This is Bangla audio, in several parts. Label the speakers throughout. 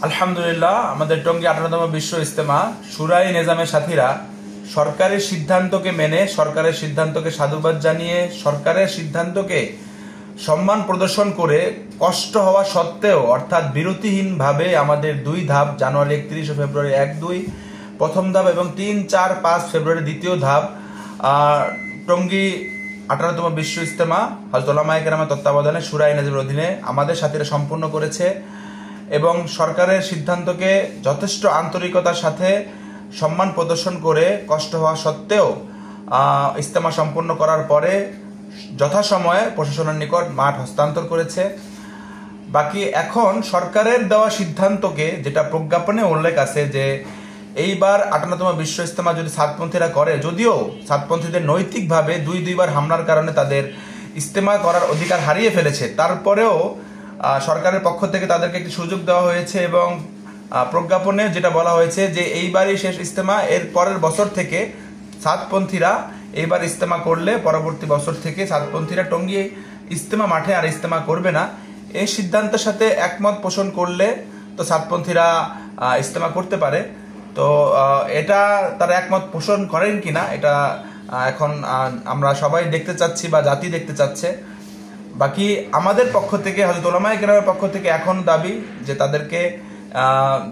Speaker 1: আলহামদুলিল্লাহ, আমাদের টঙ্গী 18তম বিশ্ব ইজতেমা শুরাই নিজামের সাথীরা সরকারের সিদ্ধান্তকে মেনে, সরকারের সিদ্ধান্তকে সাধুবাদ জানিয়ে, সরকারের সিদ্ধান্তকে সম্মান প্রদর্শন করে কষ্ট হওয়া সত্ত্বেও অর্থাৎ বিরতিহীনভাবে আমাদের 2 ধাপ জানুয়ারি 31 ফেব্রুয়ারি 1-2 প্রথম ধাপ এবং 3-4-5 ফেব্রুয়ারি দ্বিতীয় ধাপ টঙ্গী 18তম বিশ্ব ইজতেমা হযরত উলামায়ে কেরামের তত্ত্বাবধানে শুরাই নিজামের অধীনে আমাদের সাথীরা সম্পূর্ণ করেছে এবং সরকারের সিদ্ধান্তকে যথেষ্ট আন্তরিকতার সাথে সম্মান প্রদর্শন করে কষ্ট হওয়া সত্ত্বেও ইজতেমা সম্পন্ন করার পরে যথাসময়ে প্রশাসনের নিকট মাঠ হস্তান্তর করেছে। বাকি এখন সরকারের দেওয়া সিদ্ধান্তকে, যেটা প্রজ্ঞাপনে উল্লেখ আছে যে এইবার 58তম বিশ্ব ইজতেমা যদি সাতপন্থীরা করে, যদিও সাতপন্থীদের নৈতিকভাবে দুইবার হামলার কারণে তাদের ইজতেমা করার অধিকার হারিয়ে ফেলেছে, তারপরেও সরকারের পক্ষ থেকে তাদেরকে একটি সুযোগ দেওয়া হয়েছে এবং প্রজ্ঞাপনে যেটা বলা হয়েছে যে এইবারই শেষ ইজতেমা, এর পরের বছর থেকে সাতপন্থীরা এইবার ইজতেমা করলে পরবর্তী বছর থেকে সাতপন্থীরা টঙ্গী ইজতেমা মাঠে আর ইজতেমা করবে না। এই সিদ্ধান্তের সাথে একমত পোষণ করলে তো সাতপন্থীরা ইজতেমা করতে পারে। তো এটা তারা একমত পোষণ করেন কিনা এটা এখন আমরা সবাই দেখতে চাচ্ছি বা জাতি দেখতে চাচ্ছে। বাকি আমাদের পক্ষ থেকে, হযরত উলামায়ে কেরামের পক্ষ থেকে এখন দাবি যে তাদেরকে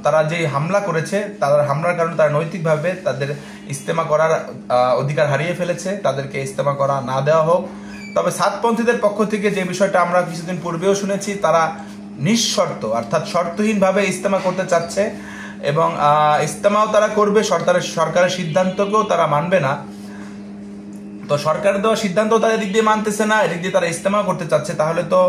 Speaker 1: তারা যে হামলা করেছে, তাদের হামলার কারণে তারা নৈতিকভাবে তাদের ইজতেমা করার অধিকার হারিয়ে ফেলেছে, তাদেরকে ইজতেমা করা না দেওয়া হোক। তবে সাতপন্থীদের পক্ষ থেকে যে বিষয়টা আমরা কিছুদিন পূর্বেও শুনেছি, তারা নিঃশর্ত অর্থাৎ শর্তহীনভাবে ইজতেমা করতে চাচ্ছে এবং ইজতেমাও তারা করবে, সরকারের সিদ্ধান্তকেও তারা মানবে না। তো সরকারের দেওয়া সিদ্ধান্ত তাদের দিক দিয়ে মানতেছে না, এদিক দিয়ে তারা ইজতেমা করতে চাচ্ছে। তাহলে তো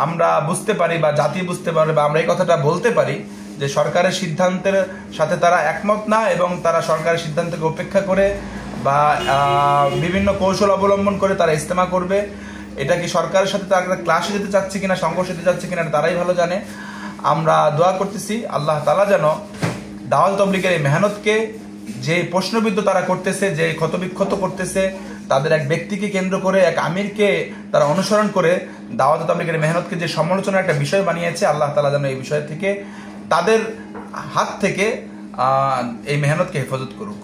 Speaker 1: আমরা বুঝতে পারি বা জাতি বুঝতে পারে বা আমরা এই কথাটা বলতে পারি যে সরকারের সিদ্ধান্তের সাথে তারা একমত না এবং তারা সরকারের সিদ্ধান্তকে উপেক্ষা করে বা বিভিন্ন কৌশল অবলম্বন করে তারা ইজতেমা করবে। এটা কি সরকারের সাথে তারা ক্লাসে যেতে চাচ্ছে কিনা, সংঘর্ষে যেতে চাচ্ছে কিনা, তারাই ভালো জানে। আমরা দোয়া করতেছি আল্লাহ তাআলা যেন দাওয়াত তাবলীগের এই মেহনতকে, যে প্রশ্নবিদ্ধ তারা করতেছে, যে ক্ষতবিক্ষত করতেছে, তাদের এক ব্যক্তিকে কেন্দ্র করে, এক আমিরকে তারা অনুসরণ করে দাওয়াত তাবলীগের মেহনতকে যে সমালোচনার একটা বিষয় বানিয়েছে, আল্লাহ তাআলা যেন এই বিষয় থেকে, তাদের হাত থেকে এই মেহনতকে হেফাজত করুক।